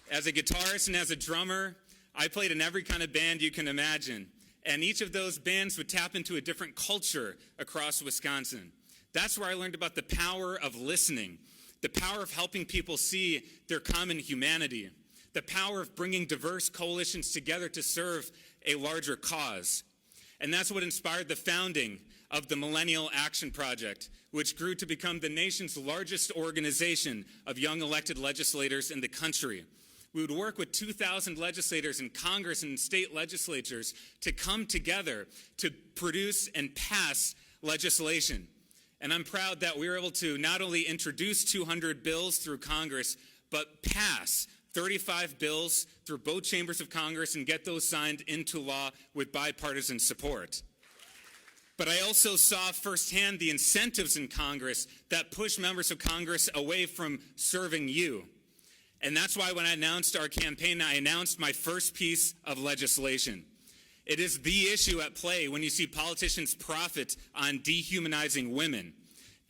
As a guitarist and as a drummer, I played in every kind of band you can imagine. And each of those bands would tap into a different culture across Wisconsin. That's where I learned about the power of listening, the power of helping people see their common humanity, the power of bringing diverse coalitions together to serve a larger cause. And that's what inspired the founding of the Millennial Action Project, which grew to become the nation's largest organization of young elected legislators in the country. We would work with 2,000 legislators in Congress and state legislatures to come together to produce and pass legislation. And I'm proud that we were able to not only introduce 200 bills through Congress, but pass 35 bills through both chambers of Congress and get those signed into law with bipartisan support. But I also saw firsthand the incentives in Congress that push members of Congress away from serving you. And that's why when I announced our campaign, I announced my first piece of legislation. It is the issue at play when you see politicians profit on dehumanizing women.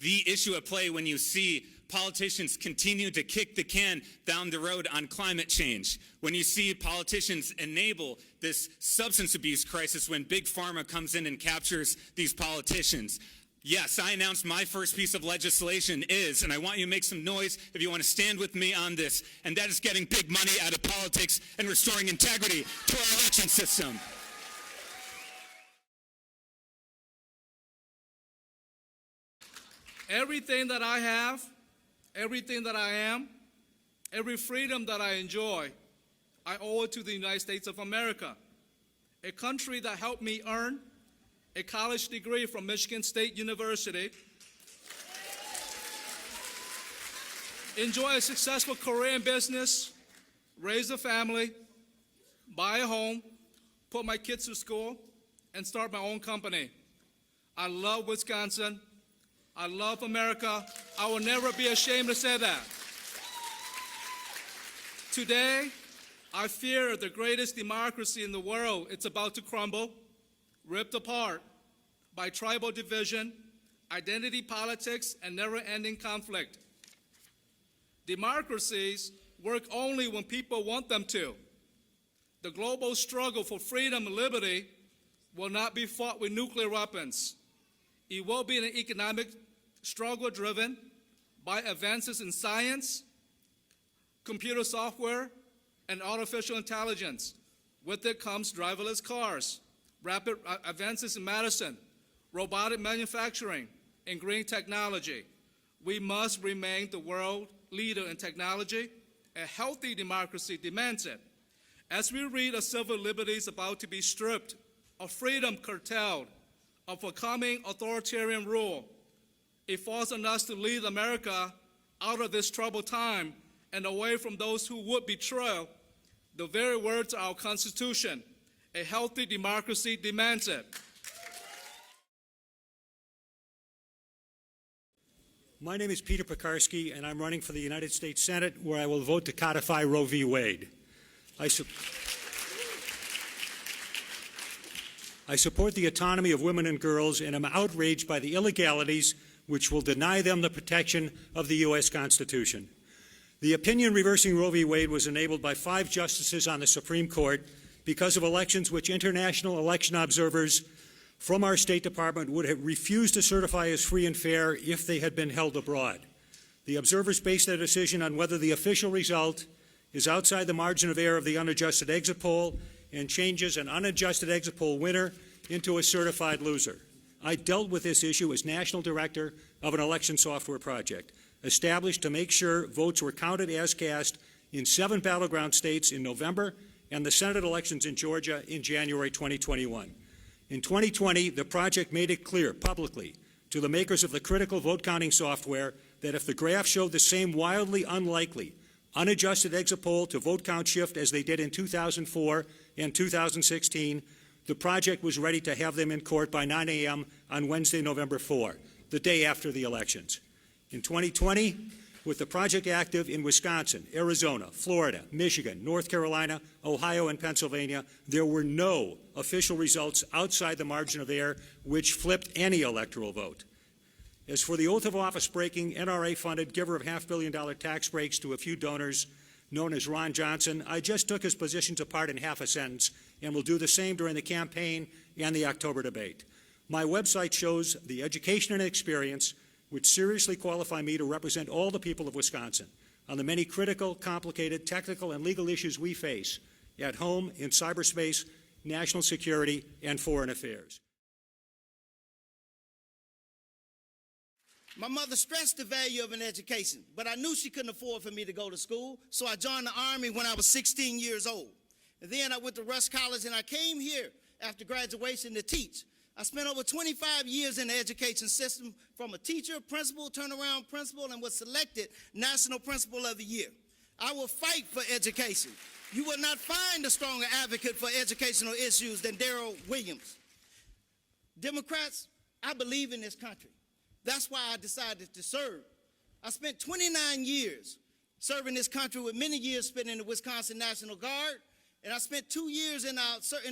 The issue at play when you see politicians continue to kick the can down the road on climate change. When you see politicians enable this substance abuse crisis when Big Pharma comes in and captures these politicians. Yes, I announced my first piece of legislation is, and I want you to make some noise if you want to stand with me on this, and that is getting big money out of politics and restoring integrity to our election system. Everything that I have, everything that I am, every freedom that I enjoy, I owe it to the United States of America, a country that helped me earn a college degree from Michigan State University, enjoy a successful career in business, raise a family, buy a home, put my kids to school, and start my own company. I love Wisconsin. I love America. I will never be ashamed to say that. Today, I fear the greatest democracy in the world. It's about to crumble, ripped apart by tribal division, identity politics, and never-ending conflict. Democracies work only when people want them to. The global struggle for freedom and liberty will not be fought with nuclear weapons. It will be an economic struggle driven by advances in science, computer software, and artificial intelligence. With it comes driverless cars, rapid advances in medicine, robotic manufacturing, and green technology. We must remain the world leader in technology. A healthy democracy demands it. As we read of civil liberties about to be stripped, of freedom curtailed, of a coming authoritarian rule, it falls on us to lead America out of this troubled time and away from those who would betray the very words of our Constitution. A healthy democracy demands it. My name is Peter Peckarsky, and I'm running for the United States Senate, where I will vote to codify Roe v. Wade. I support the autonomy of women and girls, and am outraged by the illegalities which will deny them the protection of the U.S. Constitution. The opinion reversing Roe v. Wade was enabled by 5 justices on the Supreme Court because of elections which international election observers from our State Department would have refused to certify as free and fair if they had been held abroad. The observers based their decision on whether the official result is outside the margin of error of the unadjusted exit poll and changes an unadjusted exit poll winner into a certified loser. I dealt with this issue as National Director of an election software project established to make sure votes were counted as cast in 7 battleground states in November and the Senate elections in Georgia in January 2021. In 2020, the project made it clear publicly to the makers of the critical vote counting software that if the graph showed the same wildly unlikely unadjusted exit poll to vote count shift as they did in 2004 and 2016, the project was ready to have them in court by 9 a.m. on Wednesday, November 4, the day after the elections. In 2020, with the project active in Wisconsin, Arizona, Florida, Michigan, North Carolina, Ohio, and Pennsylvania, there were no official results outside the margin of error which flipped any electoral vote. As for the oath of office breaking, NRA-funded giver of $500 million tax breaks to a few donors, known as Ron Johnson, I just took his positions apart in half a sentence and will do the same during the campaign and the October debate. My website shows the education and experience which seriously qualify me to represent all the people of Wisconsin on the many critical, complicated, technical, and legal issues we face at home, in cyberspace, national security, and foreign affairs. My mother stressed the value of an education, but I knew she couldn't afford for me to go to school, so I joined the Army when I was 16 years old. And then I went to Rush College, and I came here after graduation to teach. I spent over 25 years in the education system, from a teacher, principal, turnaround principal, and was selected National Principal of the Year. I will fight for education. You will not find a stronger advocate for educational issues than Darrell Williams. Democrats, I believe in this country. That's why I decided to serve. I spent 29 years serving this country, with many years spent in the Wisconsin National Guard, and I spent 2 years in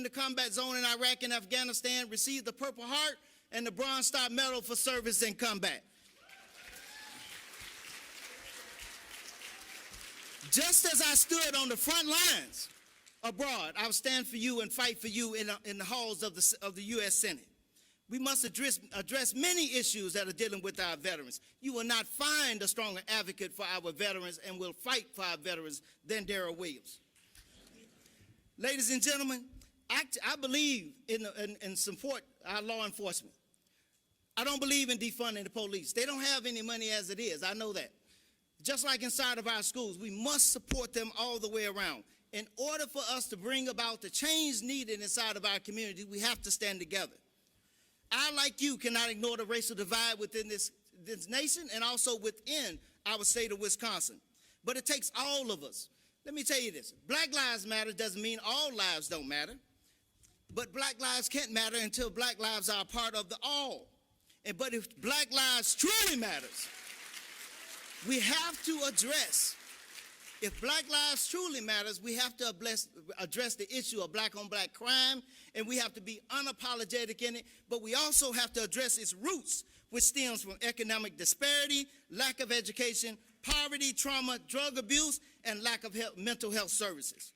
the combat zone in Iraq and Afghanistan, received the Purple Heart and the Bronze Star Medal for service in combat. Just as I stood on the front lines abroad, I will stand for you and fight for you in the halls of the U.S. Senate. We must address many issues that are dealing with our veterans. You will not find a stronger advocate for our veterans and will fight for our veterans than Darrell Williams. Ladies and gentlemen, I believe in support our law enforcement. I don't believe in defunding the police. They don't have any money as it is. I know that. Just like inside of our schools, we must support them all the way around. In order for us to bring about the change needed inside of our community, we have to stand together. I, like you, cannot ignore the racial divide within this nation and also within our state of Wisconsin. But it takes all of us. Let me tell you this. Black Lives Matter doesn't mean all lives don't matter. But black lives can't matter until black lives are a part of the all. But if black lives truly matters, we have to address, if black lives truly matters, we have to address the issue of black-on-black crime, and we have to be unapologetic in it, but we also have to address its roots, which stems from economic disparity, lack of education, poverty, trauma, drug abuse, and lack of mental health services.